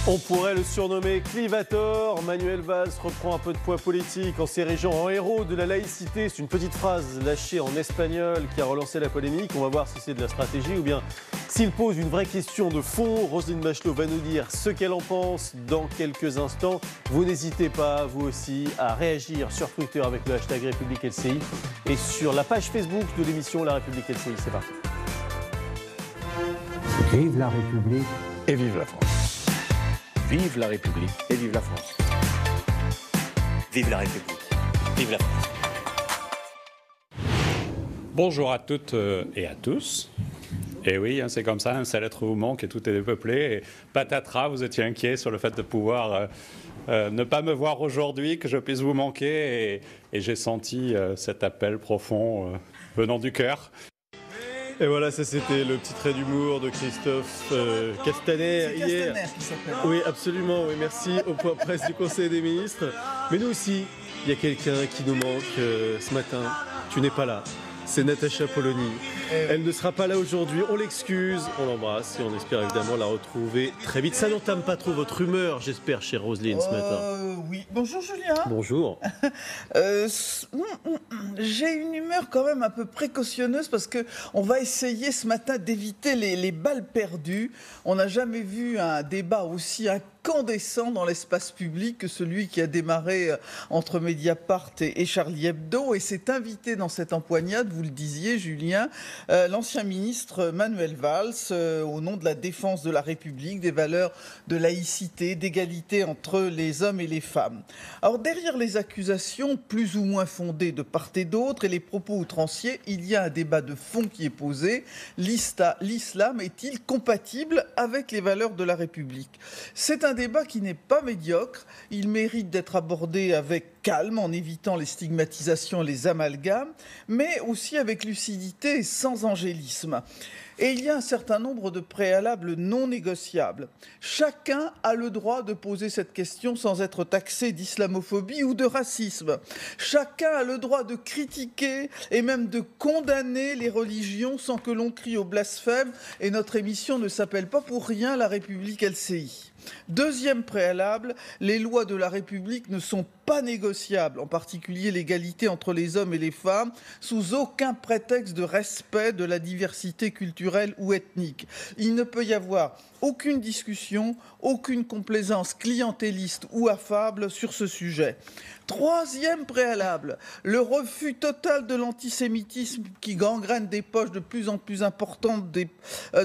On pourrait le surnommer Clivator. Manuel Valls reprend un peu de poids politique en s'érigeant en héros de la laïcité. C'est une petite phrase lâchée en espagnol qui a relancé la polémique. On va voir si c'est de la stratégie ou bien s'il pose une vraie question de fond. Roselyne Bachelot va nous dire ce qu'elle en pense dans quelques instants. Vous n'hésitez pas, vous aussi, à réagir sur Twitter avec le hashtag République LCI et sur la page Facebook de l'émission La République LCI. C'est parti. Vive la République et vive la France. Vive la République et vive la France. Vive la République, vive la France. Bonjour à toutes et à tous. Et oui, c'est comme ça, un seul être vous manque et tout est dépeuplé. Et patatras, vous étiez inquiet sur le fait de pouvoir ne pas me voir aujourd'hui, que je puisse vous manquer. Et j'ai senti cet appel profond venant du cœur. Et voilà, ça c'était le petit trait d'humour de Christophe Castaner hier. Oui, absolument, oui, merci au point presse du Conseil des ministres. Mais nous aussi, il y a quelqu'un qui nous manque ce matin. Tu n'es pas là. C'est Natacha Polony. Elle ne sera pas là aujourd'hui, on l'excuse, on l'embrasse et on espère évidemment la retrouver très vite. Ça n'entame pas trop votre humeur, j'espère, chère Roselyne, ce matin. Oui. Bonjour Julien. Bonjour. J'ai une humeur quand même un peu précautionneuse parce qu'on va essayer ce matin d'éviter les balles perdues. On n'a jamais vu un débat aussi incandescent dans l'espace public que celui qui a démarré entre Mediapart et Charlie Hebdo. Et c'est invité dans cette empoignade, vous le disiez Julien, l'ancien ministre Manuel Valls, au nom de la défense de la République, des valeurs de laïcité, d'égalité entre les hommes et les femmes. Alors derrière les accusations plus ou moins fondées de part et d'autre et les propos outranciers, il y a un débat de fond qui est posé. L'islam est-il compatible avec les valeurs de la République ? C'est un débat qui n'est pas médiocre. Il mérite d'être abordé avec calme, en évitant les stigmatisations et les amalgames, mais aussi avec lucidité et sans angélisme. Et il y a un certain nombre de préalables non négociables. Chacun a le droit de poser cette question sans être taxé d'islamophobie ou de racisme. Chacun a le droit de critiquer et même de condamner les religions sans que l'on crie au blasphème. Et notre émission ne s'appelle pas pour rien La République LCI. Deuxième préalable, les lois de la République ne sont pas négociables, en particulier l'égalité entre les hommes et les femmes, sous aucun prétexte de respect de la diversité culturelle ou ethnique. Il ne peut y avoir aucune discussion, aucune complaisance clientéliste ou affable sur ce sujet. Troisième préalable, le refus total de l'antisémitisme qui gangrène des poches de plus en plus importantes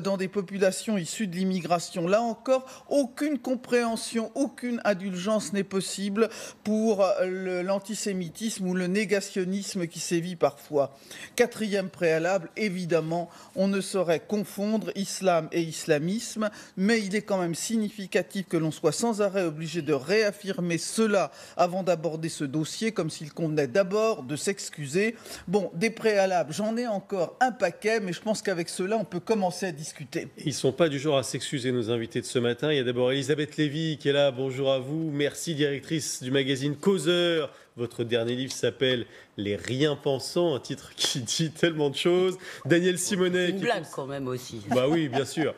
dans des populations issues de l'immigration. Là encore, aucune compréhension, aucune indulgence n'est possible pour l'antisémitisme ou le négationnisme qui sévit parfois. Quatrième préalable, évidemment, on ne saurait confondre islam et islamisme, mais il est quand même significatif que l'on soit sans arrêt obligé de réaffirmer cela avant d'aborder ce dossier, comme s'il convenait d'abord de s'excuser. Bon, des préalables, j'en ai encore un paquet, mais je pense qu'avec cela, on peut commencer à discuter. Ils ne sont pas du genre à s'excuser, nos invités de ce matin. Il y a d'abord Elisabeth Lévy qui est là. Bonjour à vous. Merci, directrice du magazine Causeur. Votre dernier livre s'appelle Les Rien Pensants, un titre qui dit tellement de choses. Daniel Simonet. Une blague quand même aussi. Bah oui, bien sûr.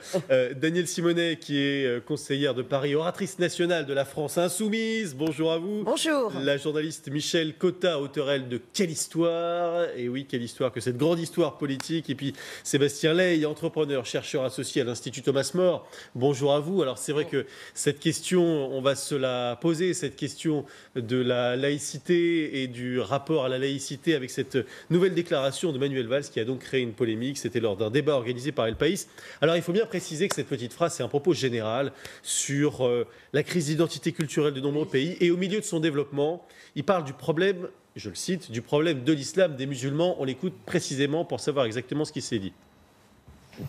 Daniel Simonet qui est conseillère de Paris, oratrice nationale de la France Insoumise. Bonjour à vous. Bonjour. La journaliste Michèle Cotta, auteure elle de Quelle histoire ? Et oui, quelle histoire que cette grande histoire politique. Et puis Sébastien Ley, entrepreneur, chercheur associé à l'Institut Thomas More. Bonjour à vous. Alors c'est vrai que cette question, on va se la poser, cette question de la laïcité et du rapport à la laïcité avec cette nouvelle déclaration de Manuel Valls qui a donc créé une polémique. C'était lors d'un débat organisé par El País. Alors il faut bien préciser que cette petite phrase, c'est un propos général sur la crise d'identité culturelle de nombreux pays et au milieu de son développement, il parle du problème, je le cite, du problème de l'islam des musulmans. On l'écoute précisément pour savoir exactement ce qui s'est dit.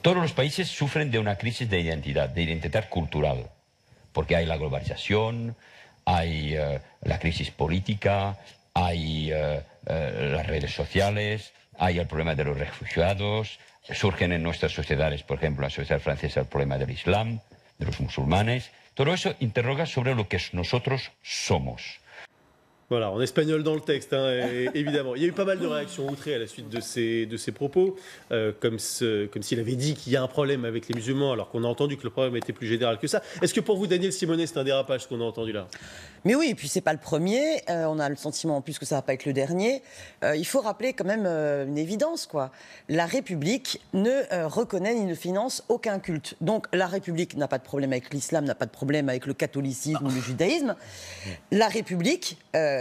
Todos los países sufren de una crisis de identidad cultural, porque hay la globalización, hay la crisis política, hay las redes sociales, hay el problema de los refugiados, surgen en nuestras sociedades, por ejemplo, en la sociedad francesa, el problema del Islam, de los musulmanes. Todo eso interroga sobre lo que nosotros somos. Voilà, en espagnol dans le texte, évidemment. Il y a eu pas mal de réactions outrées à la suite de ces propos, comme s'il avait dit qu'il y a un problème avec les musulmans, alors qu'on a entendu que le problème était plus général que ça. Est-ce que pour vous, Daniel Simonet, c'est un dérapage, ce qu'on a entendu là? Mais oui, et puis c'est pas le premier. On a le sentiment en plus que ça va pas être le dernier. Il faut rappeler quand même une évidence, quoi. La République ne reconnaît ni ne finance aucun culte. Donc la République n'a pas de problème avec l'islam, n'a pas de problème avec le catholicisme ou le judaïsme. La République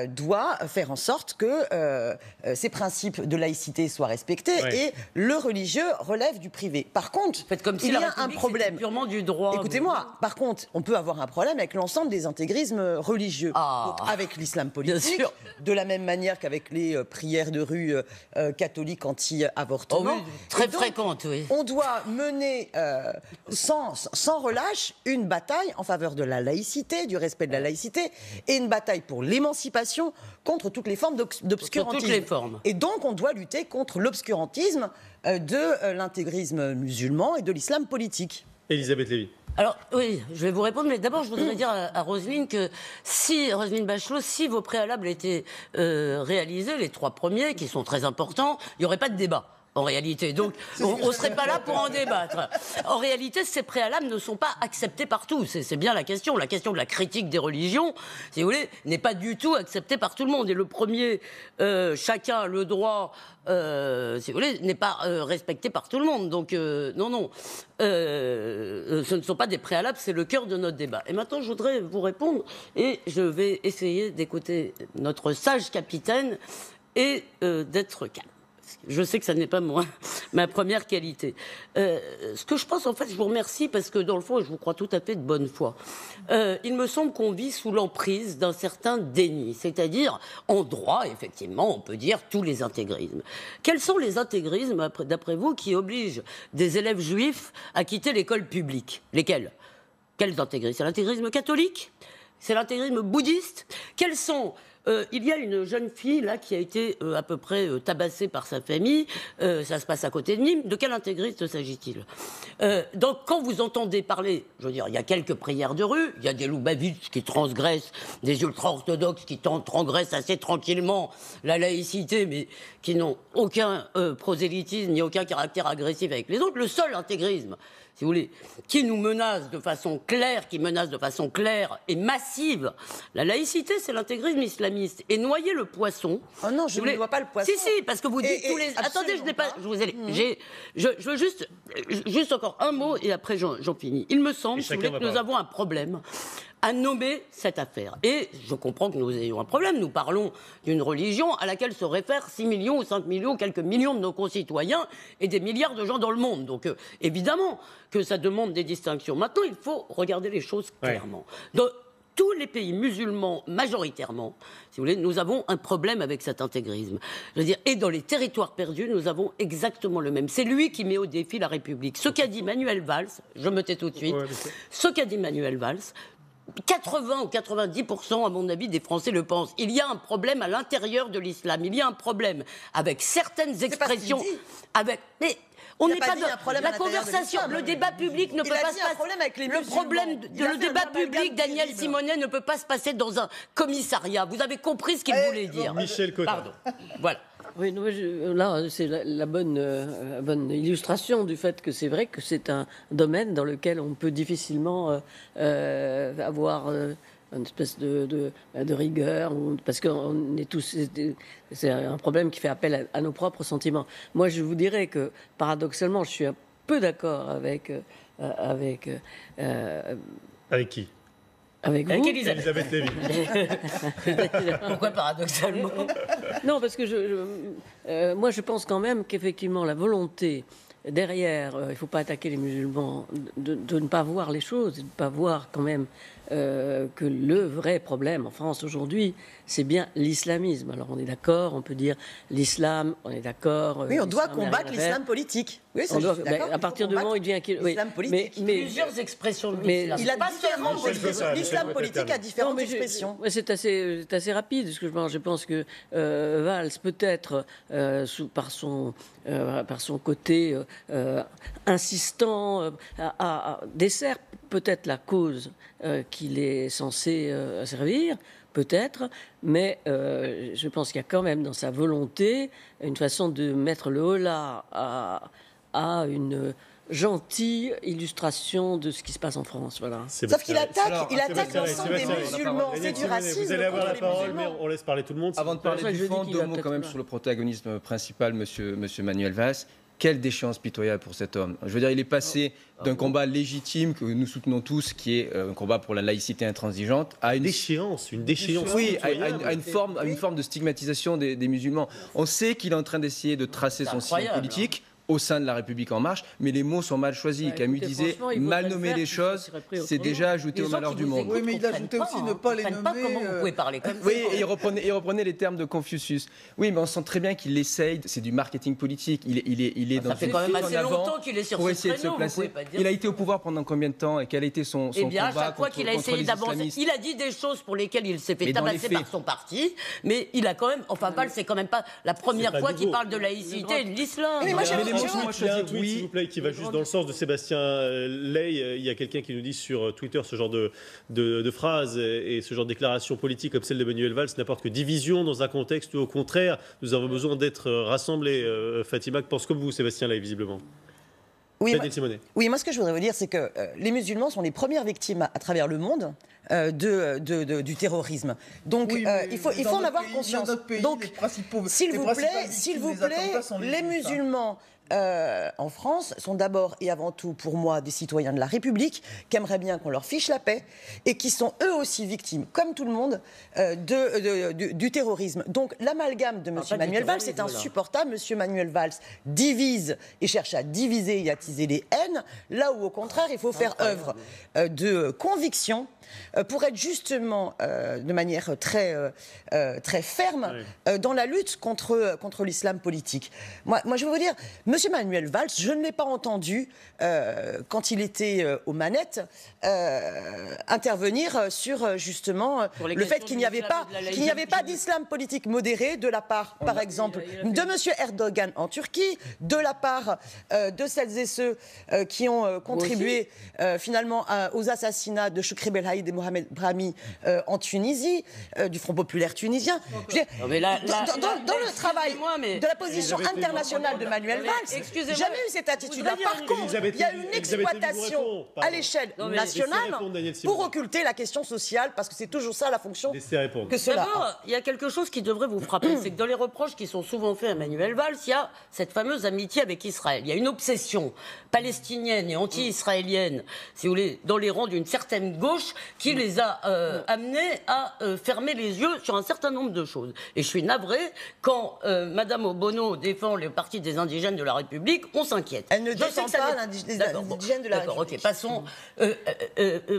doit faire en sorte que ces principes de laïcité soient respectés et le religieux relève du privé. Par contre, comme si il y a un problème. Purement du droit. Écoutez-moi, par contre, on peut avoir un problème avec l'ensemble des intégrismes religieux. Donc, avec l'islam politique, de la même manière qu'avec les prières de rue catholiques anti-avortement. Oh oui, très fréquentes, oui. On doit mener sans relâche une bataille en faveur de la laïcité, du respect de la laïcité, et une bataille pour l'émancipation contre toutes les formes d'obscurantisme. Toutes les formes. Et donc, on doit lutter contre l'obscurantisme de l'intégrisme musulman et de l'islam politique. Elisabeth Lévy. Alors, oui, je vais vous répondre, mais d'abord, je voudrais dire à Roselyne que Roselyne Bachelot, si vos préalables étaient réalisés, les 3 premiers, qui sont très importants, il n'y aurait pas de débat. En réalité, donc on ne serait pas là pour en débattre. En réalité, ces préalables ne sont pas acceptés par tous. C'est bien la question. La question de la critique des religions, si vous voulez, n'est pas du tout acceptée par tout le monde. Et le premier, chacun a le droit, si vous voulez, n'est pas respecté par tout le monde. Donc non. Ce ne sont pas des préalables, c'est le cœur de notre débat. Et maintenant, je voudrais vous répondre et je vais essayer d'écouter notre sage capitaine et d'être calme. Je sais que ça n'est pas ma première qualité. Ce que je pense, en fait, je vous remercie parce que, dans le fond, je vous crois tout à fait de bonne foi. Il me semble qu'on vit sous l'emprise d'un certain déni. C'est-à-dire, en droit, effectivement, on peut dire tous les intégrismes. Quels sont les intégrismes, d'après vous, qui obligent des élèves juifs à quitter l'école publique? Lesquels? Quels intégrismes? C'est l'intégrisme catholique? C'est l'intégrisme bouddhiste? Quels sont... il y a une jeune fille là qui a été à peu près tabassée par sa famille. Ça se passe à côté de Nîmes. De quel intégriste s'agit-il? Donc quand vous entendez parler, je veux dire, il y a quelques prières de rue, il y a des Loubavitch qui transgressent, des ultra-orthodoxes qui transgressent assez tranquillement la laïcité, mais qui n'ont aucun prosélytisme ni aucun caractère agressif avec les autres. Le seul intégrisme, si vous voulez, qui nous menace de façon claire, et massive, la laïcité, c'est l'intégrisme islamiste. Et noyer le poisson... Oh non, je ne vois pas le poisson. Si, parce que vous dites tous les... Attendez, je n'ai pas... Je vous ai... Je veux juste encore un mot, et après j'en finis. Il me semble, si vous voulez, que nous avons un problème à nommer cette affaire. Et je comprends que nous ayons un problème. Nous parlons d'une religion à laquelle se réfèrent 6 millions ou 5 millions, quelques millions de nos concitoyens et des milliards de gens dans le monde. Donc, évidemment que ça demande des distinctions. Maintenant, il faut regarder les choses clairement. Dans tous les pays musulmans, majoritairement, si vous voulez, nous avons un problème avec cet intégrisme. Je veux dire, et dans les territoires perdus, nous avons exactement le même. C'est lui qui met au défi la République. Ce qu'a dit Manuel Valls, je me tais tout de suite, ce qu'a dit Manuel Valls, 80 ou 90%, à mon avis, des Français le pensent. Il y a un problème à l'intérieur de l'islam. Il y a un problème avec certaines expressions. Mais on n'est pas dans la conversation. Le débat public ne peut pas se passer. Le débat public, Daniel Simonet, ne peut pas se passer dans un commissariat. Vous avez compris ce qu'il voulait dire. Michel Cotta. Pardon. Voilà. Oui, là, c'est la bonne illustration du fait que c'est vrai que c'est un domaine dans lequel on peut difficilement avoir une espèce de rigueur, parce qu'on est tous... C'est un problème qui fait appel à nos propres sentiments. Moi, je vous dirais que, paradoxalement, je suis un peu d'accord avec qui? Avec vous. Elisabeth Lévy. Pourquoi paradoxalement? Non, parce que moi je pense quand même qu'effectivement la volonté derrière, il ne faut pas attaquer les musulmans, de ne pas voir les choses, de ne pas voir quand même que le vrai problème en France aujourd'hui, c'est bien l'islamisme. Alors on est d'accord, on peut dire l'islam, on est d'accord. Oui, on doit combattre l'islam politique. Oui, ça, je suis d'accord. À partir du moment où il devient l'islam politique. Plusieurs expressions de l'islam. Il a différentes expressions. L'islam politique a différentes expressions. C'est assez rapide, ce que je pense que Valls, peut-être, par son côté insistant, dessert peut-être la cause qu'il est censé servir, peut-être, mais je pense qu'il y a quand même dans sa volonté une façon de mettre le holà à une gentille illustration de ce qui se passe en France. Voilà. Sauf qu'il attaque l'ensemble des musulmans. C'est du racisme. Vous allez avoir la parole, mais on laisse parler tout le monde. Avant de parler du fond, deux mots quand même sur le protagonisme principal, monsieur Manuel Valls. Quelle déchéance pitoyable pour cet homme. Je veux dire, il est passé d'un combat légitime que nous soutenons tous, qui est un combat pour la laïcité intransigeante, à une déchéance. Oui, à une forme de stigmatisation des musulmans. On sait qu'il est en train d'essayer de tracer son sillon politique au sein de la République En Marche, mais les mots sont mal choisis. Camus disait mal nommer les choses, c'est déjà ajouter au malheur du monde. Oui, mais il ajoutait aussi ne pas les nommer. Comment vous pouvez parler comme ça? Oui, et il reprenait les termes de Confucius. Oui, mais on sent très bien qu'il essaye, c'est du marketing politique. Il est dans ça fait quand même assez longtemps qu'il est sur ce créneau, vous pouvez pas dire. Il a été au pouvoir pendant combien de temps et quel a été son combat? Eh bien, à chaque fois qu'il a essayé d'avancer, il a dit des choses pour lesquelles il s'est fait tabasser par son parti, mais il a quand même, Valls, c'est quand même pas la première fois qu'il parle de laïcité et de l'islam. S'il vous plaît, qui va juste dans le sens de Sébastien Ley. Il y a quelqu'un qui nous dit sur Twitter ce genre de phrases et ce genre de déclarations politiques comme celle de Manuel Valls n'apporte que division dans un contexte où, au contraire, nous avons besoin d'être rassemblés. Fatima pense comme vous, Sébastien Ley, visiblement. Oui, moi ce que je voudrais vous dire, c'est que les musulmans sont les premières victimes à travers le monde du terrorisme. Donc il faut en avoir conscience. Donc, s'il vous plaît, les musulmans en France sont d'abord et avant tout pour moi des citoyens de la République qui aimeraient bien qu'on leur fiche la paix et qui sont eux aussi victimes, comme tout le monde, du terrorisme. Donc l'amalgame de M. Manuel Valls est insupportable. M. Manuel Valls divise et cherche à diviser et à attiser les haines, là où au contraire il faut faire œuvre de conviction pour être justement de manière très ferme dans la lutte contre l'islam politique. Moi, je vais vous dire, M. Manuel Valls, je ne l'ai pas entendu, quand il était aux manettes, intervenir sur justement le fait qu'il n'y avait pas d'islam politique modéré de la part, par exemple, de M. Erdogan en Turquie, de la part de celles et ceux qui ont contribué finalement aux assassinats de Choukri Belhaïd et Mohamed Brahmi en Tunisie, du Front populaire tunisien. Dans le travail de la position internationale de Manuel Valls, jamais eu cette attitude-là. Par contre, il y a une exploitation à l'échelle nationale pour occulter la question sociale, parce que c'est toujours ça la fonction que cela a. D'abord, il y a quelque chose qui devrait vous frapper, c'est que dans les reproches qui sont souvent faits à Manuel Valls, il y a cette fameuse amitié avec Israël. Il y a une obsession palestinienne et anti-israélienne, si vous voulez, dans les rangs d'une certaine gauche qui les a amenés à fermer les yeux sur un certain nombre de choses. Et je suis navré quand Madame Obono défend le Parti des indigènes de la République, on s'inquiète. Elle ne défend pas les indigènes de la République. D'accord, ok, passons.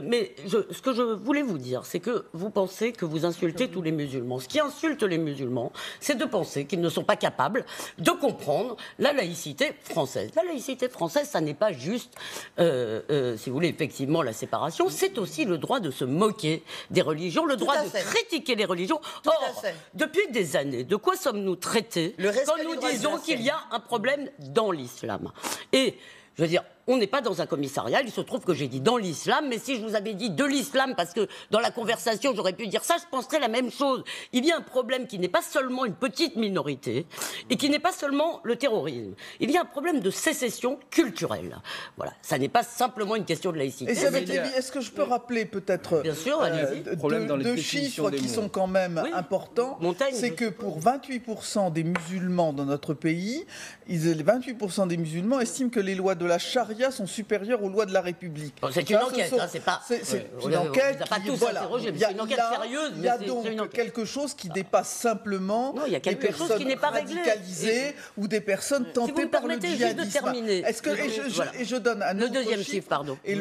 Mais ce que je voulais vous dire, c'est que vous pensez que vous insultez tous les musulmans. Ce qui insulte les musulmans, c'est de penser qu'ils ne sont pas capables de comprendre la laïcité française. La laïcité française, ça n'est pas juste, si vous voulez, effectivement, la séparation, c'est aussi le droit de se moquer des religions, le droit de critiquer les religions. Or, depuis des années, de quoi sommes-nous traités quand nous disons qu'il y a un problème dans l'islam? Et, je veux dire, on n'est pas dans un commissariat, il se trouve que j'ai dit dans l'islam, mais si je vous avais dit de l'islam, parce que dans la conversation j'aurais pu dire ça, je penserais la même chose. Il y a un problème qui n'est pas seulement une petite minorité, et qui n'est pas seulement le terrorisme. Il y a un problème de sécession culturelle. Voilà, ça n'est pas simplement une question de laïcité. Et ça avait été dit, est-ce que je peux rappeler peut-être deux chiffres qui sont quand même importants? C'est que pour 28% des musulmans dans notre pays, 28% des musulmans estiment que les lois de la charia charia sont supérieures aux lois de la République. Bon, c'est une enquête, c'est pas... C'est une enquête. Pas tous interrogés, mais c'est une enquête sérieuse. Il y a donc quelque chose qui dépasse simplement il y a quelque chose qui n'est pas radicalisées ou des personnes tentées par le djihadisme. Et je donne un le deuxième chiffre, pardon. Et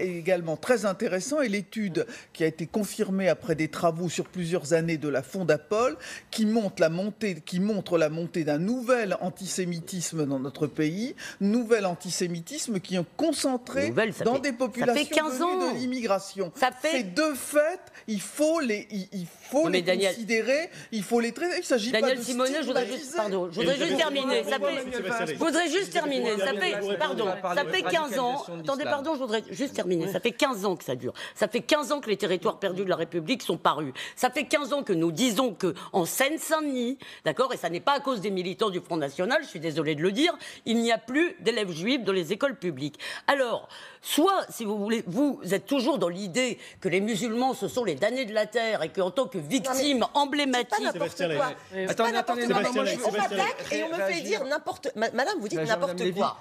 également très intéressant est l'étude qui a été confirmée après des travaux sur plusieurs années de la Fondapol, qui montre la montée d'un nouvel antisémitisme dans notre pays, nouvel antisémitisme qui est concentré dans des populations venues de l'immigration. Ces deux faits, il faut les considérer, il faut les traiter. Il s'agit pas de Simonet, je voudrais juste terminer. Ça fait 15 ans. Attendez, pardon, je voudrais juste terminer. Ça fait 15 ans que ça dure. Ça fait 15 ans que les territoires perdus de la République sont parus. Ça fait 15 ans que nous disons qu'en Seine-Saint-Denis, d'accord, et ça n'est pas à cause des militants du Front National, je suis désolée de le dire, il n'y a plus d'élèves juifs dans les écoles publiques. Alors, soit, si vous voulez, vous êtes toujours dans l'idée que les musulmans, ce sont les damnés de la terre et qu'en tant que victimes emblématiques... C'est pas n'importe quoi. Attendez, on m'attaque et on me fait dire n'importe... Madame, vous dites n'importe quoi.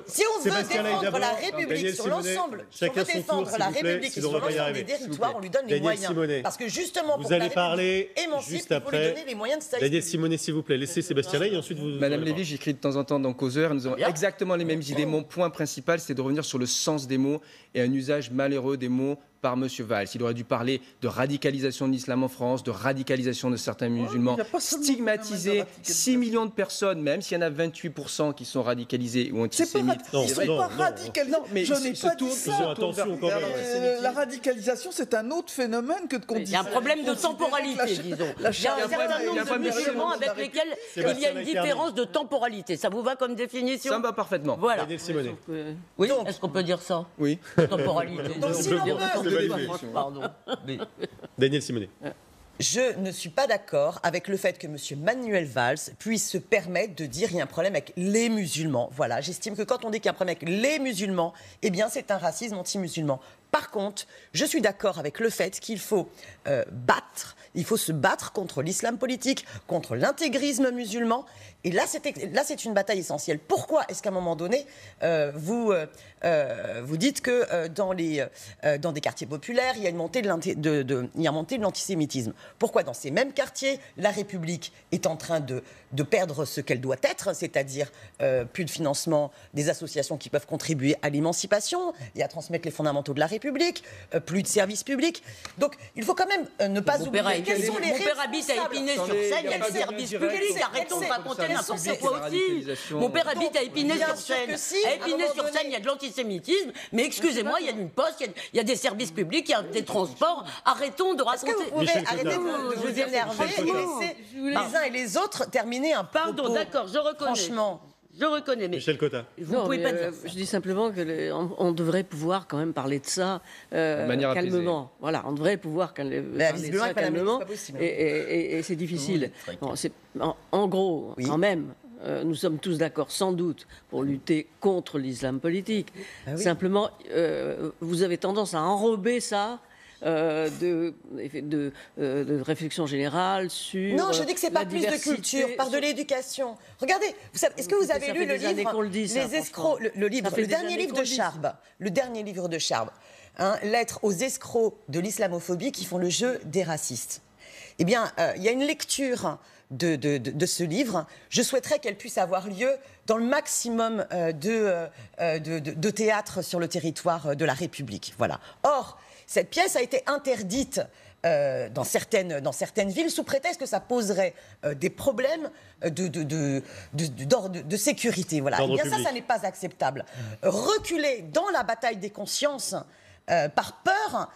Si on veut défendre la République sur l'ensemble, si on veut défendre la République sur l'ensemble des territoires, on lui donne les moyens. Parce que justement, pour que la République émancipe, il faut lui donner les moyens de sa Daniel Simonet, s'il vous plaît, laissez Sébastien Ley et ensuite vous... Madame Lévy, j'écris de temps en temps dans Causeur, nous avons exactement les mêmes idées. Mon point principal, c'est de revenir sur le sens des mots et un usage malheureux des mots par M. Valls. Il aurait dû parler de radicalisation de l'islam en France, de radicalisation de certains musulmans, stigmatiser 6 millions de personnes, même s'il y en a 28% qui sont radicalisés ou antisémites. Ils ne sont pas radicalisés. Je n'ai pas dit ça. Attention quand même. La radicalisation, c'est un autre phénomène que de conditionner. Il y a un problème de temporalité, disons. Il y a un certain nombre de musulmans avec lesquels il y a une différence de temporalité. Ça vous va comme définition? Ça me va parfaitement. Voilà. Daniel Simonet. Oui, est-ce qu'on peut dire ça? Oui. Temporalité. Donc, si l'on veut... Pardon. Daniel Simonet. Je ne suis pas d'accord avec le fait que M. Manuel Valls puisse se permettre de dire qu'il y a un problème avec les musulmans. Voilà, j'estime que quand on dit qu'il y a un problème avec les musulmans, eh bien c'est un racisme anti-musulman. Par contre, je suis d'accord avec le fait qu'il faut se battre contre l'islam politique, contre l'intégrisme musulman. Et là, c'est une bataille essentielle. Pourquoi est-ce qu'à un moment donné, vous dites que dans des quartiers populaires, il y a une montée de l'antisémitisme? Pourquoi dans ces mêmes quartiers, la République est en train de perdre ce qu'elle doit être, c'est-à-dire plus de financement des associations qui peuvent contribuer à l'émancipation et à transmettre les fondamentaux de la République, plus de services publics. Donc, il faut quand même ne pas oublier quels sont les responsables. Mon père habite à Épinay-sur-Seine, il y a le service public. Arrêtons de raconter n'importe quoi aussi. Mon père habite à Épinay-sur-Seine. À Épinay-sur-Seine, il y a de l'antisémitisme. Mais excusez-moi, il y a une poste, il y a des services publics, il y a des transports. Arrêtons de raconter. Est-ce que vous pouvez arrêter de vous énerver et laisser les uns et les autres terminer un propos? Pardon, d'accord, je reconnais. Franchement. Je reconnais, mais Michel Cotta. Vous ne pouvez pas dire ça. Je dis simplement qu'on devrait pouvoir quand même parler de ça calmement. Voilà, on devrait pouvoir parler de ça calmement. Et c'est difficile. Bon, en gros, quand même, nous sommes tous d'accord, sans doute, pour lutter contre l'islam politique. Ah oui. Simplement, vous avez tendance à enrober ça de réflexion générale sur non, je dis que c'est pas plus de culture, par de l'éducation. Regardez, est-ce que vous avez lu le livre Les escrocs, le dernier livre de Charb, Lettre aux escrocs de l'islamophobie qui font le jeu des racistes. Eh bien, il y a une lecture de ce livre. Je souhaiterais qu'elle puisse avoir lieu dans le maximum de théâtres sur le territoire de la République. Voilà. Or, cette pièce a été interdite dans certaines villes sous prétexte que ça poserait des problèmes de sécurité. Voilà. Eh bien ça n'est pas acceptable. Reculer dans la bataille des consciences par peur,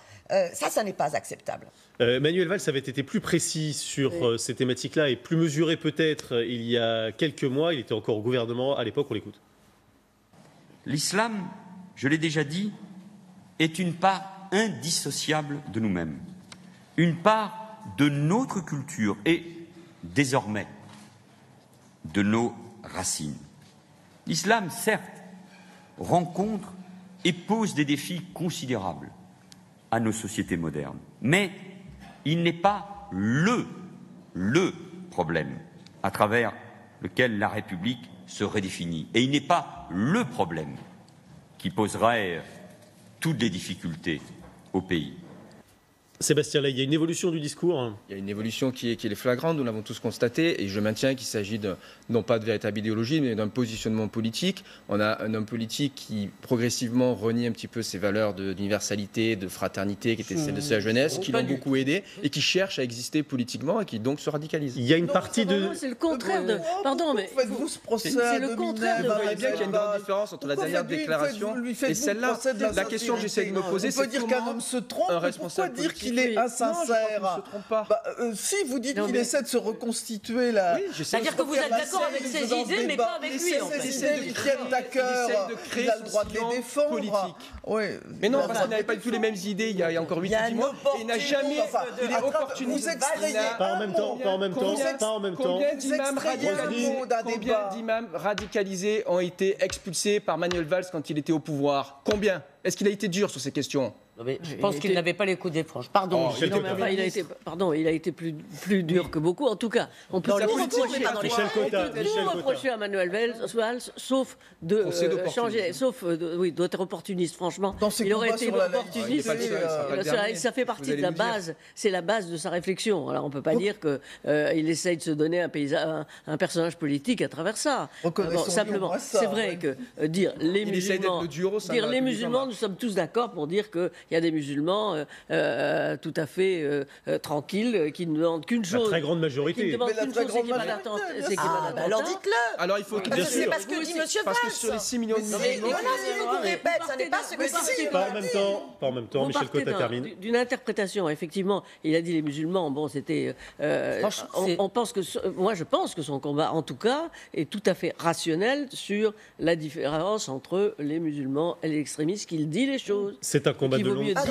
ça n'est pas acceptable. Manuel Valls avait été plus précis sur ces thématiques-là et plus mesuré peut-être il y a quelques mois. Il était encore au gouvernement à l'époque, on l'écoute. L'islam, je l'ai déjà dit, est une part indissociable de nous-mêmes, une part de notre culture et, désormais, de nos racines. L'islam, certes, rencontre et pose des défis considérables à nos sociétés modernes, mais il n'est pas le problème à travers lequel la République se redéfinit. Et il n'est pas le problème qui poserait toutes les difficultés au pays. Sébastien Ley, il y a une évolution du discours. Il y a une évolution qui est flagrante, nous l'avons tous constaté, et je maintiens qu'il s'agit non pas de véritable idéologie, mais d'un positionnement politique. On a un homme politique qui progressivement renie un petit peu ses valeurs d'universalité, de fraternité, qui étaient celles de sa jeunesse, qui l'ont beaucoup aidé, et qui cherche à exister politiquement, et qui donc se radicalise. Il y a une partie de... C'est le contraire de... Pardon, mais... Faites-vous ce procès c'est le contraire de... Vous voyez bien qu'il y a une grande différence entre la dernière déclaration et celle-là. La question que j'essaie de me poser, c'est dire qu'un homme se trompe, un responsable pourquoi dire qu'il est insincère? Non, je ne se trompe pas. Si vous dites qu'il essaie de se reconstituer là, c'est-à-dire que vous êtes d'accord avec ses idées, mais pas avec lui. En fait. Ces idées lui tiennent à cœur. Il a le droit de les défendre. Politique. Mais non, parce qu'il n'avait pas du tout les mêmes idées il y a encore 8 ou 10 mois. Et il n'a jamais. Il est opportuniste. Pas en même temps. Combien d'imams radicalisés ont été expulsés par Manuel Valls quand il était au pouvoir? Combien? Est-ce qu'il a été dur sur ces questions? Mais je pense qu'il n'avait pas les coups des franches. Pardon. Il a été plus dur que beaucoup. En tout cas, on peut tout reprocher à Manuel Valls, sauf de changer, d'être opportuniste. Franchement, il aurait été opportuniste. Ça fait partie de la base. C'est la base de sa réflexion. Alors, on peut pas dire que il essaye de se donner un personnage politique à travers ça. Simplement, c'est vrai que dire les musulmans, nous sommes tous d'accord pour dire que il y a des musulmans tout à fait tranquilles qui ne demandent qu'une chose. La très grande majorité. Qui ne demandent qu'une chose, c'est qu'il n'y ait pas d'attentat. Alors dites-le. Alors il faut que c'est pas ce que dit Monsieur Valls. Parce que sur les 6 millions de musulmans... Mais voilà, si vous répète, ça n'est pas ce que dit. Pas en même temps, Michel Cotta termine. D'une interprétation, effectivement, il a dit les musulmans, bon, c'était... on pense que... Moi, je pense que son combat, en tout cas, est tout à fait rationnel sur la différence entre les musulmans et les extrémistes, qu'il dit les choses. C'est un combat de longue date.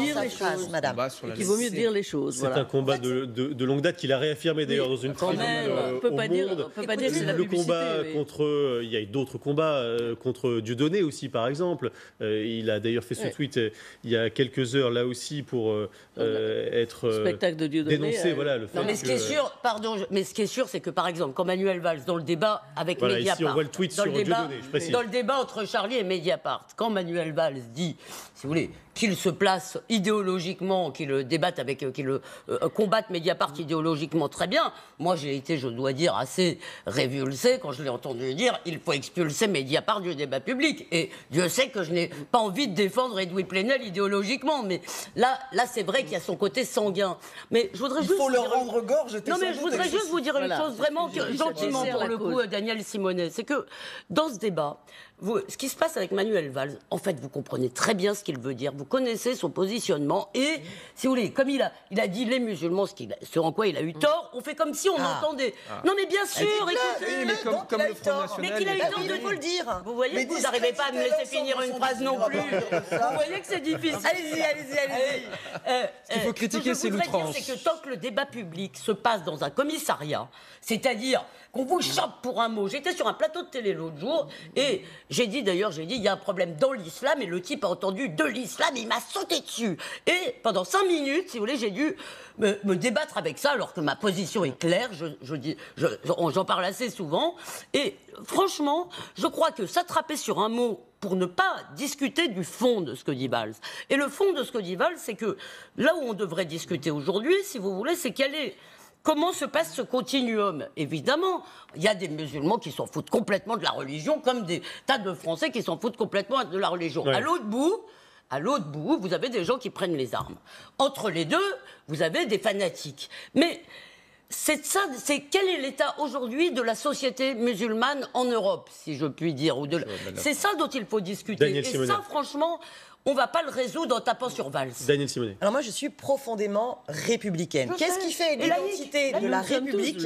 Il vaut mieux dire les choses. C'est un combat de longue date qu'il a réaffirmé d'ailleurs dans une phrase on peut pas dire que c'est la publicité. Le combat contre... Il y a eu d'autres combats contre Dieudonné aussi, par exemple. Il a d'ailleurs fait ce tweet il y a quelques heures, là aussi, pour être dénoncé. Voilà, le fait mais ce qui est sûr, ce qui est sûr, c'est que, par exemple, quand Manuel Valls, dans le débat avec Mediapart... Ici, on voit le tweet sur Dieudonné, je précise. Dans le débat entre Charlie et Mediapart, quand Manuel Valls dit, si vous voulez, qu'il se place idéologiquement, qu'il débatte avec, qu'il combatte Mediapart idéologiquement très bien. Moi, j'ai été, je dois dire, assez révulsé quand je l'ai entendu dire il faut expulser Mediapart du débat public. Et Dieu sait que je n'ai pas envie de défendre Edoui Plenel idéologiquement. Mais là c'est vrai qu'il y a son côté sanguin. Mais je voudrais juste... Il faut leur rendre gorge. Non, mais je voudrais juste vous dire une chose vraiment gentiment pour le coup, Daniel Simonet. C'est que dans ce débat, ce qui se passe avec Manuel Valls, en fait, vous comprenez très bien ce qu'il veut dire. Vous connaissez son positionnement. Et, si vous voulez, comme il a dit les musulmans, ce en quoi il a eu tort, on fait comme si on entendait. Non, mais bien sûr, écoutez. Comme le Front National. Mais qu'il a eu tort de vous le dire. Vous voyez que vous n'arrivez pas à me laisser finir une phrase non plus. Vous voyez que c'est difficile. Allez-y. Ce qu'il faut critiquer, c'est l'outrance. C'est que tant que le débat public se passe dans un commissariat, c'est-à-dire qu'on vous chope pour un mot. J'étais sur un plateau de télé l'autre jour et j'ai dit, il y a un problème dans l'islam et le type a entendu de l'islam et il m'a sauté dessus. Et pendant 5 minutes, si vous voulez, j'ai dû me débattre avec ça alors que ma position est claire. J'en parle assez souvent. Et franchement, je crois que s'attraper sur un mot pour ne pas discuter du fond de ce que dit Valls. Et le fond de ce que dit Valls, c'est que là où on devrait discuter aujourd'hui, si vous voulez, c'est comment se passe ce continuum? Évidemment, il y a des musulmans qui s'en foutent complètement de la religion, comme des tas de Français qui s'en foutent complètement de la religion. Ouais. À l'autre bout, vous avez des gens qui prennent les armes. Entre les deux, vous avez des fanatiques. Mais c'est quel est l'état aujourd'hui de la société musulmane en Europe, si je puis dire. C'est ça dont il faut discuter. Et ça, franchement... on ne va pas le résoudre en tapant sur Valls. Daniel Simonet. Alors moi, je suis profondément républicaine. Qu'est-ce qui fait l'identité de la République?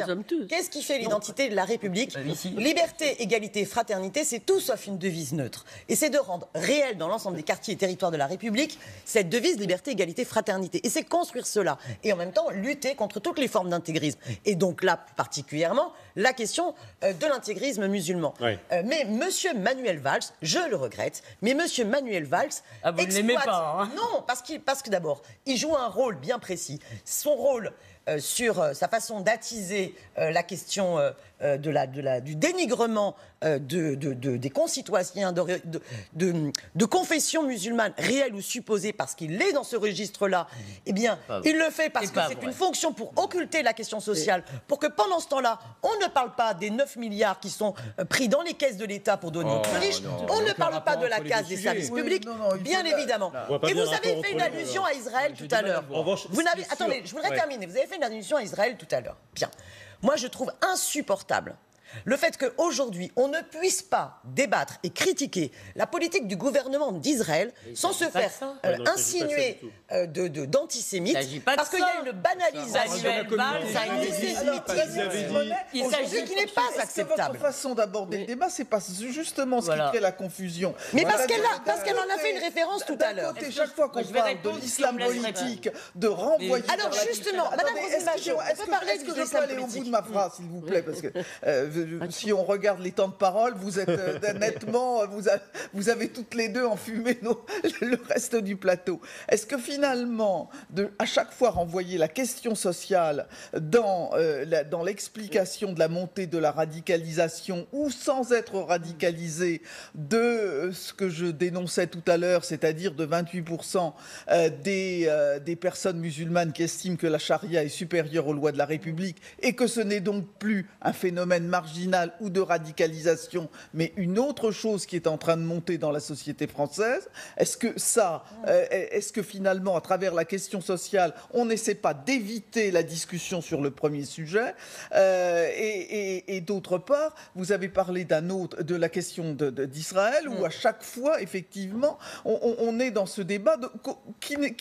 Qu'est-ce qui fait l'identité de la République? Liberté, égalité, fraternité, c'est tout sauf une devise neutre. Et c'est de rendre réel dans l'ensemble des quartiers et territoires de la République cette devise liberté, égalité, fraternité. Et c'est construire cela. Et en même temps, lutter contre toutes les formes d'intégrisme. Et donc là, particulièrement, la question de l'intégrisme musulman. Ouais. Mais monsieur Manuel Valls, je le regrette, mais monsieur Manuel Valls... vous ne l'aimez pas, hein? Non, parce que d'abord, il joue un rôle bien précis. Son rôle sur sa façon d'attiser la question du dénigrement des concitoyens de confession musulmane réelle ou supposée, parce qu'il est dans ce registre-là, eh bien, il le fait parce que c'est une fonction pour occulter la question sociale, pour que pendant ce temps-là, on ne parle pas des 9 milliards qui sont pris dans les caisses de l'État pour donner aux plus riches, on ne parle pas de la casse des services publics, bien évidemment. Et vous avez fait une allusion à Israël tout à l'heure. Attendez, je voudrais terminer. Vous avez fait une allusion à Israël tout à l'heure. Bien. Moi, je trouve insupportable le fait qu'aujourd'hui, on ne puisse pas débattre et critiquer la politique du gouvernement d'Israël sans se faire insinuer d'antisémites, parce qu'il y a une banalisation, un antisémitisme qui n'est pas acceptable. Votre façon d'aborder le débat, c'est pas justement ce qui crée la confusion. Mais parce qu'elle en a fait une référence tout à l'heure. Chaque fois qu'on parle de l'islam politique, de renvoyer... Alors justement, Madame Roselyne Bachelot, on peut parler de l'islam politique. Au bout de ma phrase, s'il vous plaît, parce que si on regarde les temps de parole, vous êtes nettement, vous avez toutes les deux enfumé le reste du plateau. Est-ce que finalement, à chaque fois renvoyer la question sociale dans l'explication de la montée de la radicalisation, ou sans être radicalisé, de ce que je dénonçais tout à l'heure, c'est-à-dire de 28% des personnes musulmanes qui estiment que la charia est supérieure aux lois de la République, et que ce n'est donc plus un phénomène marginal ou de radicalisation, mais une autre chose qui est en train de monter dans la société française? Est-ce que finalement, à travers la question sociale, on n'essaie pas d'éviter la discussion sur le premier sujet? Et d'autre part, vous avez parlé de la question d'Israël, où à chaque fois, effectivement, on est dans ce débat qui n'est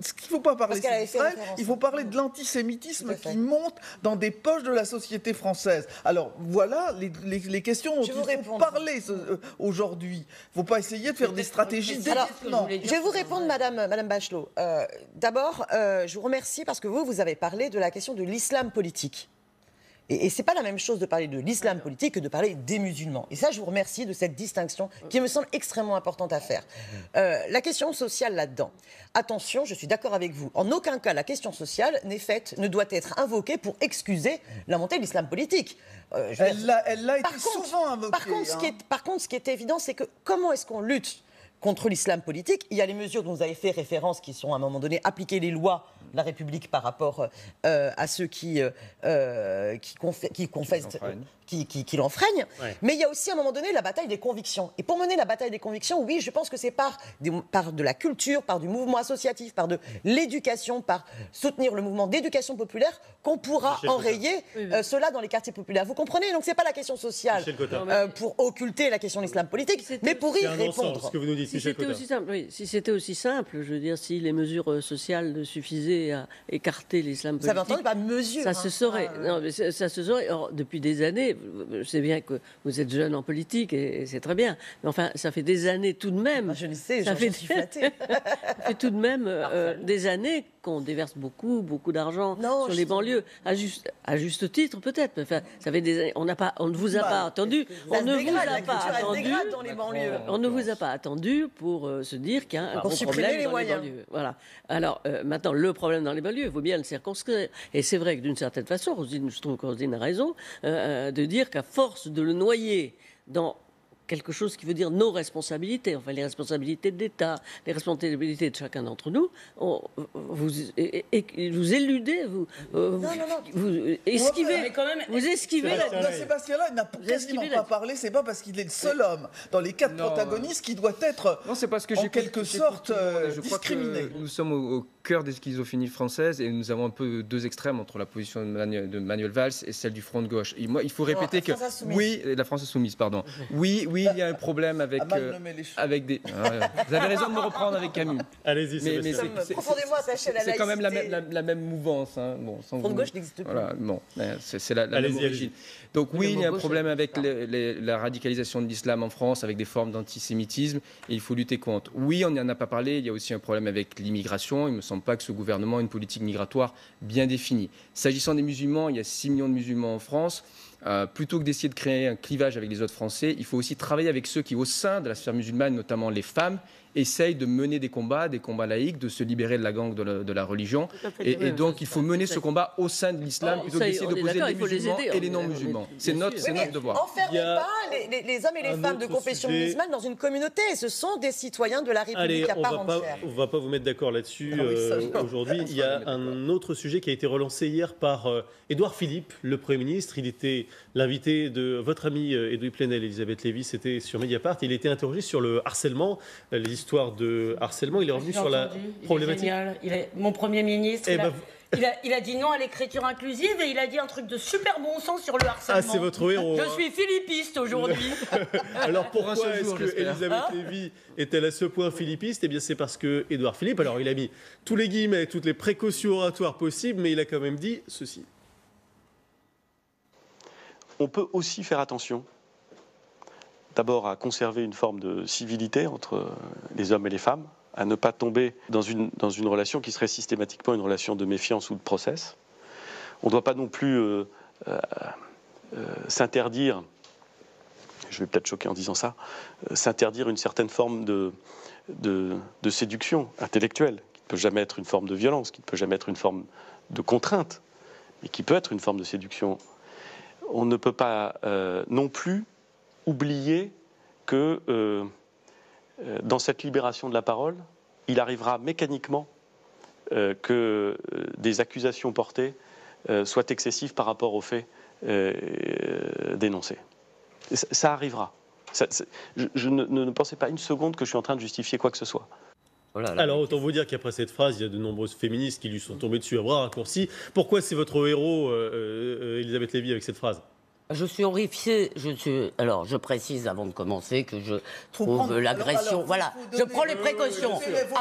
ce qu'il ne faut pas parler d'Israël, il faut parler de l'antisémitisme qui monte dans des poches de la société française. Alors voilà les questions dont il faut parler aujourd'hui. Il ne faut pas essayer de faire des stratégies d'évitement. Je vais vous répondre, Madame Bachelot. D'abord, je vous remercie parce que vous avez parlé de la question de l'islam politique. Et ce n'est pas la même chose de parler de l'islam politique que de parler des musulmans. Et ça, je vous remercie de cette distinction qui me semble extrêmement importante à faire. La question sociale là-dedans. Attention, je suis d'accord avec vous. En aucun cas, la question sociale ne doit être invoquée pour excuser la montée de l'islam politique. Elle l'a été souvent invoquée. Par contre, ce qui est évident, c'est que comment est-ce qu'on lutte contre l'islam politique? Il y a les mesures dont vous avez fait référence qui sont à un moment donné appliquer les lois de la République par rapport à ceux qui l'enfreignent. Ouais. Mais il y a aussi à un moment donné la bataille des convictions. Et pour mener la bataille des convictions, oui, je pense que c'est par de la culture, par du mouvement associatif, par de l'éducation, par soutenir le mouvement d'éducation populaire qu'on pourra enrayer cela dans les quartiers populaires. Vous comprenez? Donc c'est pas la question sociale pour occulter la question de l'islam politique, mais pour y répondre. Ce que vous nous dites, si c'était aussi simple, si c'était aussi simple, je veux dire, si les mesures sociales suffisaient à écarter l'islam politique, ça va entendre pas mesure. Ça se saurait. Non, mais ça se saurait. Or, depuis des années, je sais bien que vous êtes jeune en politique et c'est très bien, mais enfin, ça fait des années tout de même. Je le sais, j'en suis flattée. Ça fait tout de même des années qu'on déverse beaucoup d'argent sur les banlieues, à juste titre peut-être. Enfin, ça fait des années. On ne vous a pas attendu. On ne vous a pas attendu. On ne vous a pas attendu pour se dire qu'il y a un gros problème dans les banlieues. Voilà. Alors maintenant, le problème dans les banlieues, il faut bien le circonscrire. Et c'est vrai que d'une certaine façon, je trouve que Roselyne a raison de dire qu'à force de le noyer dans quelque chose qui veut dire nos responsabilités, enfin les responsabilités de l'État, les responsabilités de chacun d'entre nous, vous éludez, vous esquivez. Vous esquivez la... Sébastien-là, il n'a quasiment pas parlé, c'est pas parce qu'il est le seul homme dans les quatre protagonistes qui doit être en quelque sorte discriminé. Nous sommes au cœur des schizophrénies françaises et nous avons un peu deux extrêmes entre la position de Manuel Valls et celle du Front de gauche. Et moi, il faut répéter que la France insoumise, pardon. Oui, il y a un problème avec des. Vous avez raison de me reprendre avec Camus. Allez-y, c'est profondément attaché à la laïcité. C'est quand même la même mouvance. Hein. Bon, Front de gauche n'existe plus. Voilà, bon, c'est la même origine. Donc oui, il y a un problème avec la radicalisation de l'islam en France, avec des formes d'antisémitisme, et il faut lutter contre. Oui, on n'y en a pas parlé, il y a aussi un problème avec l'immigration. Il ne me semble pas que ce gouvernement ait une politique migratoire bien définie. S'agissant des musulmans, il y a 6 millions de musulmans en France. Plutôt que d'essayer de créer un clivage avec les autres Français, il faut aussi travailler avec ceux qui, au sein de la sphère musulmane, notamment les femmes, essaye de mener des combats laïques, de se libérer de la gangue de la religion. Et donc, il faut mener ce combat au sein de l'islam plutôt que d'essayer d'opposer les musulmans et les non-musulmans. C'est notre devoir. Enfermez pas les hommes et les femmes de confession musulmane dans une communauté. Ce sont des citoyens de la République à part entière. On ne va pas vous mettre d'accord là-dessus aujourd'hui. Il y a un autre sujet qui a été relancé hier par Édouard Philippe, le Premier ministre. Il était l'invité de votre ami Edoui Plenel, Elisabeth Lévy, c'était sur Mediapart. Il était interrogé sur le harcèlement, les histoires de harcèlement. Il est revenu sur la problématique. Il est mon Premier ministre. Il a dit non à l'écriture inclusive et il a dit un truc de super bon sens sur le harcèlement. Ah, c'est votre héros. Je suis philippiste aujourd'hui. Alors pourquoi est-ce que Elisabeth Lévy est-elle à ce point philippiste ? Eh bien c'est parce que Édouard Philippe, alors il a mis tous les guillemets, toutes les précautions oratoires possibles, mais il a quand même dit ceci. On peut aussi faire attention, d'abord à conserver une forme de civilité entre les hommes et les femmes, à ne pas tomber dans une relation qui serait systématiquement une relation de méfiance ou de process. On ne doit pas non plus s'interdire, je vais peut-être choquer en disant ça, s'interdire une certaine forme de séduction intellectuelle, qui ne peut jamais être une forme de violence, qui ne peut jamais être une forme de contrainte, mais qui peut être une forme de séduction. On ne peut pas non plus oublier que dans cette libération de la parole, il arrivera mécaniquement que des accusations portées soient excessives par rapport aux faits dénoncés. Ça arrivera. Je ne pensais pas une seconde que je suis en train de justifier quoi que ce soit. Alors autant vous dire qu'après cette phrase, il y a de nombreuses féministes qui lui sont tombées dessus à bras raccourcis. Pourquoi c'est votre héros, Elisabeth Lévy, avec cette phrase ? Je suis horrifiée. Alors, je précise avant de commencer que je trouve l'agression. Voilà, je prends les précautions.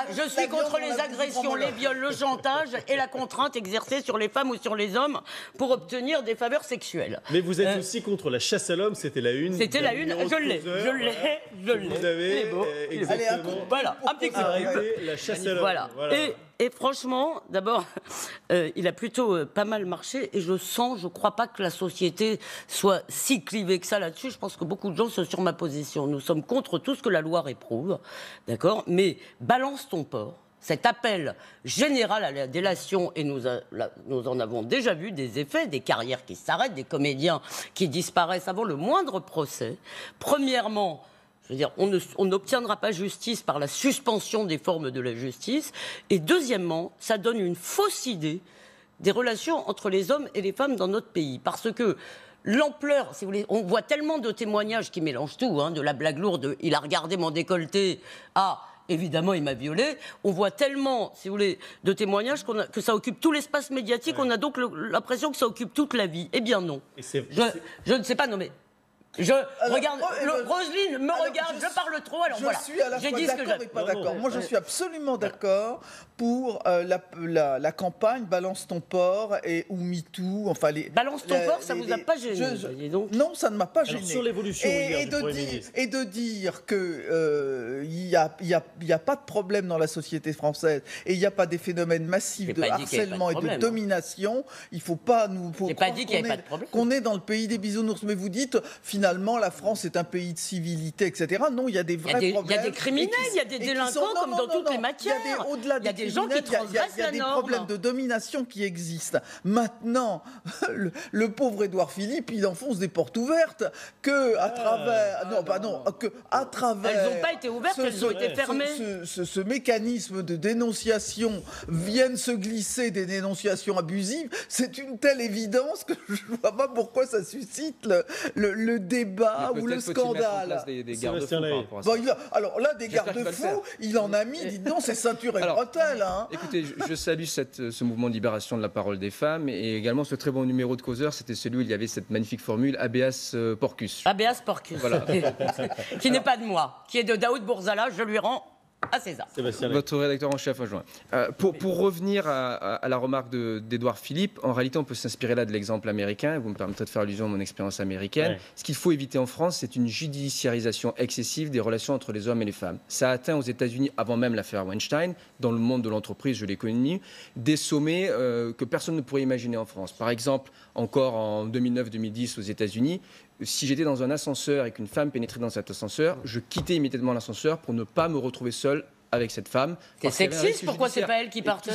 Je suis contre les agressions, les viols, le chantage et la contrainte exercée sur les femmes ou sur les hommes pour obtenir des faveurs sexuelles. Mais vous êtes aussi contre la chasse à l'homme. C'était la une. C'était la une. Je l'ai. Vous avez exactement. Voilà, un petit coup. Arrêtez la chasse à l'homme. Voilà. Et franchement, d'abord, il a plutôt pas mal marché et je crois pas que la société soit si clivée que ça là-dessus. Je pense que beaucoup de gens sont sur ma position. Nous sommes contre tout ce que la loi réprouve, d'accord ? Mais balance ton porc. Cet appel général à la délation, et nous en avons déjà vu des effets, des carrières qui s'arrêtent, des comédiens qui disparaissent avant le moindre procès. Premièrement, je veux dire, on n'obtiendra pas justice par la suspension des formes de la justice. Et deuxièmement, ça donne une fausse idée des relations entre les hommes et les femmes dans notre pays. Parce que l'ampleur, si vous voulez, on voit tellement de témoignages qui mélangent tout, de la blague lourde, il a regardé mon décolleté, évidemment, il m'a violée. On voit tellement, si vous voulez, de témoignages que ça occupe tout l'espace médiatique. Ouais. On a donc l'impression que ça occupe toute la vie. Eh bien non. Je ne sais pas nommer. Regarde, Roselyne me regarde, je parle trop, alors voilà. Je suis à la fois d'accord et pas d'accord. Moi, je suis absolument d'accord pour la campagne Balance ton porc ou MeToo. Enfin, Balance ton porc, ça vous a pas gêné Non, ça ne m'a pas gêné. Sur l'évolution et de dire que il y a pas de problème dans la société française et il n'y a pas des phénomènes massifs de harcèlement et de domination. Il ne faut pas nous croire qu'on est dans le pays des bisounours. Mais vous dites finalement, la France est un pays de civilité, etc. Non, il y a des vrais problèmes. Il y a des criminels, il y a des délinquants comme dans toutes les matières. Il y a des gens qui transgressent la norme. Il y a des problèmes de domination qui existent. Maintenant, le pauvre Édouard Philippe, il enfonce des portes ouvertes que à travers... Elles n'ont pas été ouvertes, elles ont été fermées. Ce mécanisme de dénonciation viennent se glisser des dénonciations abusives. C'est une telle évidence que je ne vois pas pourquoi ça suscite le débat ou le scandale. Alors là, des garde-fous, il en a mis, dites donc, c'est ceinture et bretelles. Écoutez, je salue ce mouvement de libération de la parole des femmes et également ce très bon numéro de Causeur, c'était celui où il y avait cette magnifique formule Habeas Porcus. Habeas Porcus, voilà. Qui n'est pas de moi, qui est de Daoud Bourzala, je lui rends à César. Votre rédacteur en chef adjoint. Pour revenir à la remarque d'Édouard Philippe, en réalité, on peut s'inspirer là de l'exemple américain. Vous me permettrez de faire allusion à mon expérience américaine. Ouais. Ce qu'il faut éviter en France, c'est une judiciarisation excessive des relations entre les hommes et les femmes. Ça a atteint aux États-Unis, avant même l'affaire Weinstein, dans le monde de l'entreprise, je l'ai connu, des sommets que personne ne pourrait imaginer en France. Par exemple, encore en 2009-2010 aux États-Unis, si j'étais dans un ascenseur et qu'une femme pénétrait dans cet ascenseur, je quittais immédiatement l'ascenseur pour ne pas me retrouver seul avec cette femme. C'est sexiste, pourquoi c'est pas elle qui partait?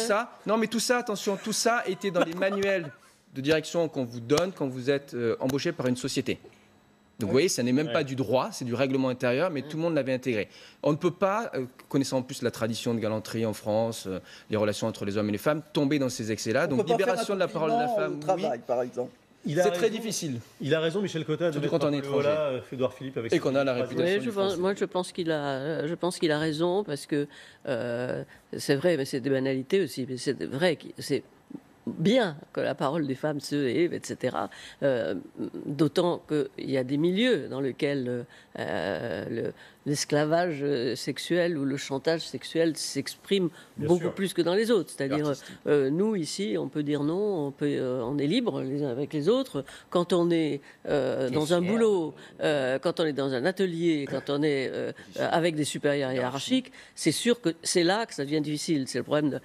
Non, mais tout ça, attention, tout ça était dans les manuels de direction qu'on vous donne quand vous êtes embauché par une société. Donc vous voyez, ça n'est même pas du droit, c'est du règlement intérieur, mais tout le monde l'avait intégré. On ne peut pas, connaissant en plus la tradition de galanterie en France, les relations entre les hommes et les femmes, tomber dans ces excès-là. Donc libération de la parole de la femme, travail, par exemple. C'est très difficile. Il a raison, Michel Cotta, de mettre un peu là, Édouard Philippe avec. Et qu'on a la réputation. Je pense qu'il a raison parce que c'est vrai, mais c'est des banalités aussi. Mais c'est vrai que c'est bien que la parole des femmes se élève, etc. D'autant qu'il y a des milieux dans lesquels l'esclavage sexuel ou le chantage sexuel s'exprime beaucoup plus que dans les autres. C'est-à-dire, nous, ici, on peut dire non, on est libre les uns avec les autres. Quand on est dans un boulot, quand on est dans un atelier, quand on est avec des supérieurs hiérarchiques, c'est sûr que c'est là que ça devient difficile. C'est le problème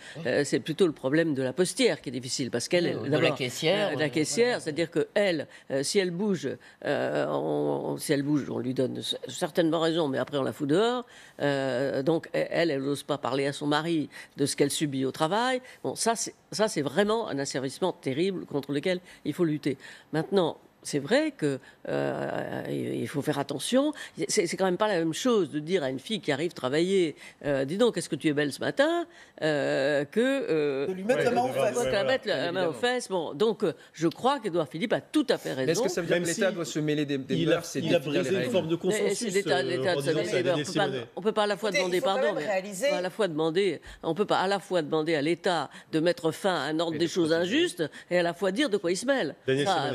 c'est plutôt le problème de la postière qui est difficile. Parce qu'elle est d'abord la caissière, c'est-à-dire que elle, si elle bouge, on lui donne certainement raison, mais après on la fout dehors. Donc elle n'ose pas parler à son mari de ce qu'elle subit au travail. Bon, ça c'est vraiment un asservissement terrible contre lequel il faut lutter. Maintenant, c'est vrai qu'il faut faire attention. C'est quand même pas la même chose de dire à une fille qui arrive travailler dis donc, est-ce que tu es belle ce matin que de lui mettre la main aux fesses. La mettre la main aux fesses. Bon, donc je crois qu'Édouard Philippe a tout à fait raison. Est-ce que ça veut dire que l'État doit se mêler des mœurs? Il a brisé une forme de consensus. On peut pas à la fois demander pardon, mais à la fois demander. On peut pas à la fois demander à l'État de mettre fin à un ordre des choses injustes et à la fois dire de quoi il se mêle.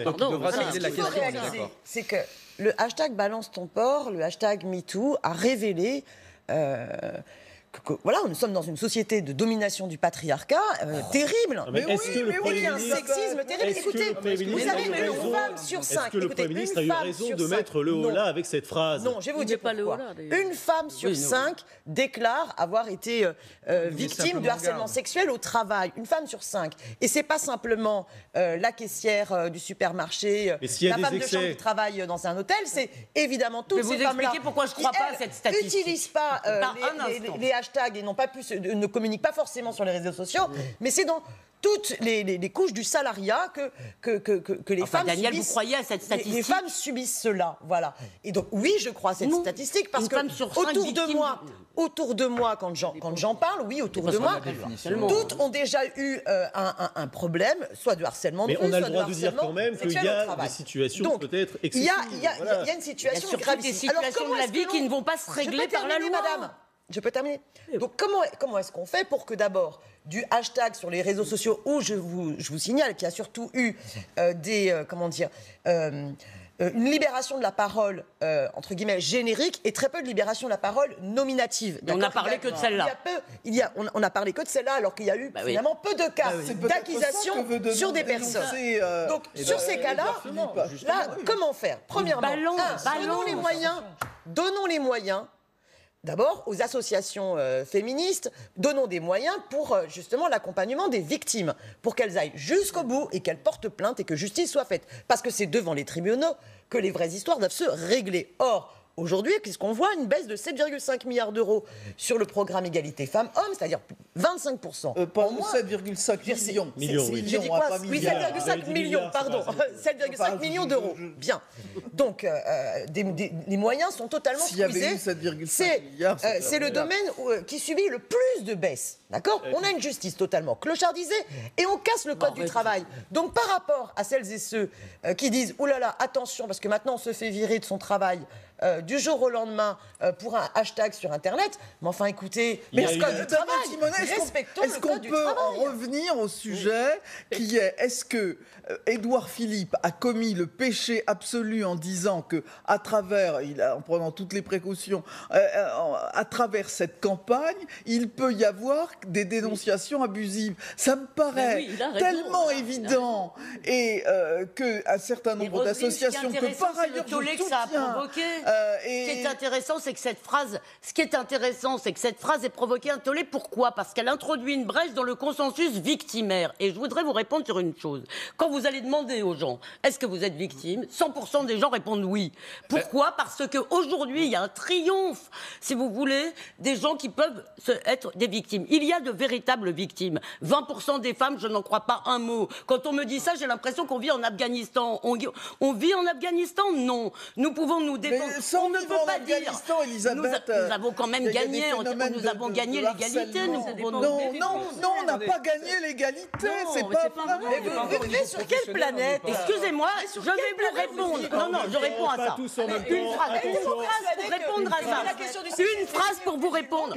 Pardon. Ce qu'il faut réaliser, c'est que le hashtag Balance ton porc, le hashtag MeToo a révélé voilà, nous sommes dans une société de domination du patriarcat terrible. Mais est-ce que le Premier il y a un sexisme terrible. Écoutez, vous savez qu'une femme sur 5... Est-ce que le Premier ministre a eu raison de mettre le holà avec cette phrase? Non, je vais vous dire pourquoi. Une femme sur 5 déclare avoir été victime de harcèlement sexuel au travail. Une femme sur 5. Et c'est pas simplement la caissière du supermarché, la femme de chambre qui travaille dans un hôtel, c'est évidemment toutes ces femmes-là. Je vais vous expliquer pourquoi je ne crois pas à cette statistique. N'utilisent pas les hashtags et ne communiquent pas forcément sur les réseaux sociaux, mais c'est dans toutes les couches du salariat que les femmes Daniel, subissent. Vous croyez à cette statistique? Les femmes subissent cela, voilà. Et donc oui, je crois à cette statistique parce que autour de moi, quand j'en parle, oui, autour de moi, toutes ont déjà eu un problème, soit de harcèlement de rue, mais on a soit le droit de de dire quand même qu'il y a des situations peut-être excessives. Il y a une situation grave. Il y a surtout des situations de la vie qui ne vont pas se régler par la loi. Madame, je peux terminer. Donc comment est-ce qu'on fait pour que d'abord du hashtag sur les réseaux sociaux où je vous signale qu'il y a surtout eu une libération de la parole entre guillemets générique et très peu de libération de la parole nominative. On n'a parlé que de celle-là. On n'a parlé que de celle-là alors qu'il y a eu finalement peu de cas d'accusation sur des personnes. Donc sur ces cas-là, comment faire? Premièrement, donnons les moyens. D'abord, aux associations féministes, donnons des moyens pour justement l'accompagnement des victimes, pour qu'elles aillent jusqu'au bout et qu'elles portent plainte et que justice soit faite. Parce que c'est devant les tribunaux que les vraies histoires doivent se régler. Or, aujourd'hui, puisqu'on voit une baisse de 7,5 milliards d'euros sur le programme égalité femmes-hommes, c'est-à-dire 25%. Pas 7,5 millions. J'ai dit quoi? Oui, 7,5 millions, pardon. 7,5 millions d'euros. Bien. Donc, les moyens sont totalement puisés. C'est le domaine qui subit le plus de baisse. D'accord? On a une justice totalement clochardisée et on casse le code du travail. Donc, par rapport à celles et ceux qui disent « Ouh là là, attention, parce que maintenant on se fait virer de son travail », du jour au lendemain pour un hashtag sur Internet. Mais enfin, écoutez, le code du travail, respectons le code du travail. Est-ce qu'on peut en revenir au sujet qui est, est-ce que Édouard Philippe a commis le péché absolu en disant que, à travers, en prenant toutes les précautions, à travers cette campagne, il peut y avoir des dénonciations abusives? Ça me paraît tellement évident et qu'un certain nombre d'associations que par ailleurs je soutiens Ce qui est intéressant, c'est que cette phrase ait provoqué un tollé. Pourquoi? Parce qu'elle introduit une brèche dans le consensus victimaire. Et je voudrais vous répondre sur une chose. Quand vous allez demander aux gens, est-ce que vous êtes victime? 100% des gens répondent oui. Pourquoi? Parce qu'aujourd'hui, il y a un triomphe, si vous voulez, des gens qui peuvent être des victimes. Il y a de véritables victimes. 20% des femmes, je n'en crois pas un mot. Quand on me dit ça, j'ai l'impression qu'on vit en Afghanistan. On vit en Afghanistan? Non. Nous pouvons nous défendre. On ne peut pas dire. Nous avons quand même gagné. Nous avons gagné l'égalité. Non, on n'a pas gagné l'égalité. C'est pas vrai. Vous vivez sur quelle planète? Excusez-moi, je vais vous répondre. Non, je réponds à ça. Une phrase pour répondre à ça. Une phrase pour vous répondre.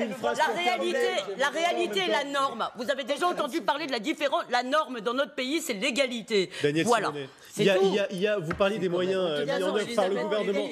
La réalité est la norme. Vous avez déjà entendu parler de la différence. La norme dans notre pays, c'est l'égalité. Voilà. Vous parliez des moyens mis en œuvre par le gouvernement.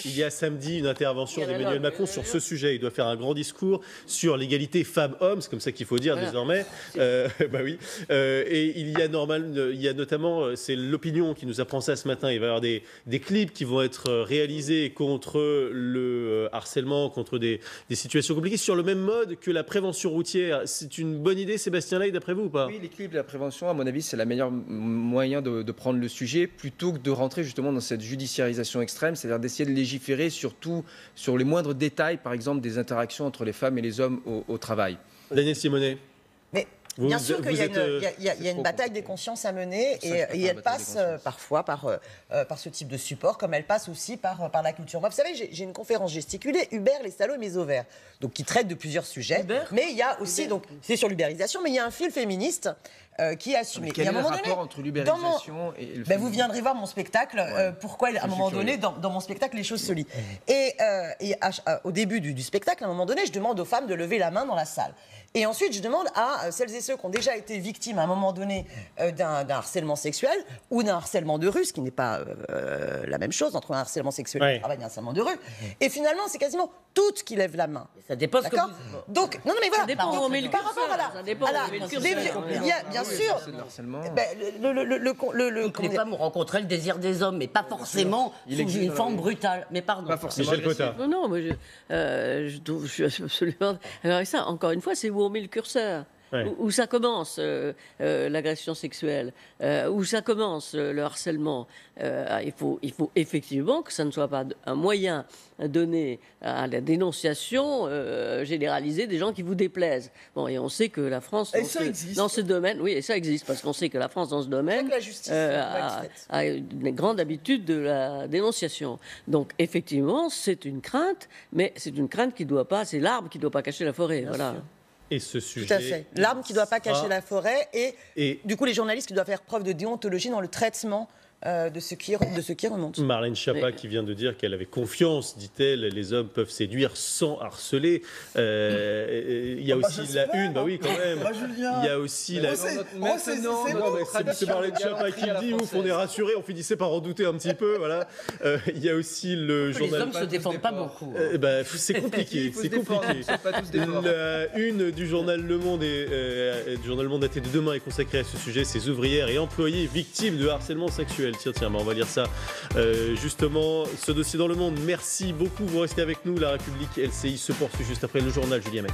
Il y a samedi une intervention d'Emmanuel Macron sur ce sujet. Il doit faire un grand discours sur l'égalité femmes-hommes, c'est comme ça qu'il faut dire désormais. Bah oui. Et il y a notamment, c'est l'opinion qui nous apprend ça ce matin. Il va y avoir des clips qui vont être réalisés contre le harcèlement, contre des situations compliquées, sur le même mode que la prévention routière. C'est une bonne idée, Sébastien Ley, d'après vous ou pas? Oui, les clips de la prévention, à mon avis, c'est le meilleur moyen de prendre le sujet, plutôt que de rentrer justement dans cette judiciarisation extrême, c'est-à-dire d'essayer de légiférer surtout sur les moindres détails, par exemple des interactions entre les femmes et les hommes au travail. Daniel Simonet. Mais bien sûr qu'il y a une bataille des consciences à mener et elle passe parfois par ce type de support, comme elle passe aussi par la culture. Moi, vous savez, j'ai une conférence gesticulée, Uber, les salauds et mes ovaires, donc qui traite de plusieurs sujets. Uber, mais il y a aussi, donc c'est sur l'ubérisation, mais il y a un fil féministe qui est assumé. Quel est le rapport entre l'ubérisation et le féminisme? Vous viendrez voir mon spectacle, pourquoi à un moment donné, dans mon spectacle, les choses se lient. Et au début du spectacle, à un moment donné, je demande aux femmes de lever la main dans la salle. Et ensuite, je demande à celles et ceux qui ont déjà été victimes à un moment donné d'un harcèlement sexuel ou d'un harcèlement de rue, ce qui n'est pas la même chose entre un harcèlement sexuel et un harcèlement de rue. Et finalement, c'est quasiment toutes qui lèvent la main. Ça dépend ce que vous... Donc, non, mais voilà. Ça dépend où on met le curseur. Il y a, bien sûr, les femmes ont rencontré le désir des hommes, mais pas forcément sous une forme brutale. Mais pardon. Pas forcément. Non, moi je suis absolument avec ça. Encore une fois, c'est où on met le curseur. Où ça commence l'agression sexuelle, où ça commence le harcèlement. Il faut effectivement que ça ne soit pas un moyen donné à la dénonciation généralisée des gens qui vous déplaisent. Bon, et on sait que la France, dans ce domaine, oui, et ça existe, parce qu'on sait que la France, dans ce domaine, a une grande habitude de la dénonciation. Donc, effectivement, c'est une crainte, mais c'est une crainte qui ne doit pas, c'est l'arbre qui ne doit pas cacher la forêt. Voilà. Et ce sujet. Tout à fait. L'arbre qui ne doit pas cacher la forêt et du coup les journalistes qui doivent faire preuve de déontologie dans le traitement de ce qui remonte. Marlène Schiappa qui vient de dire qu'elle avait confiance, dit-elle, les hommes peuvent séduire sans harceler. Il y a aussi la une, bah oui quand même. Il y a aussi la... C'est Marlène Schiappa qui le dit, ouf, on est rassuré, on finissait par en douter un petit peu, voilà. Il y a aussi le journal... Les hommes se défendent pas beaucoup. C'est compliqué, c'est compliqué. La une du journal Le Monde du journal Le Monde daté de demain est consacrée à ce sujet, ces ouvrières et employés victimes de harcèlement sexuel. Tiens, on va lire ça. Justement, ce dossier dans Le Monde. Merci beaucoup. Vous restez avec nous. La République LCI se poursuit juste après le journal. Julien Mec.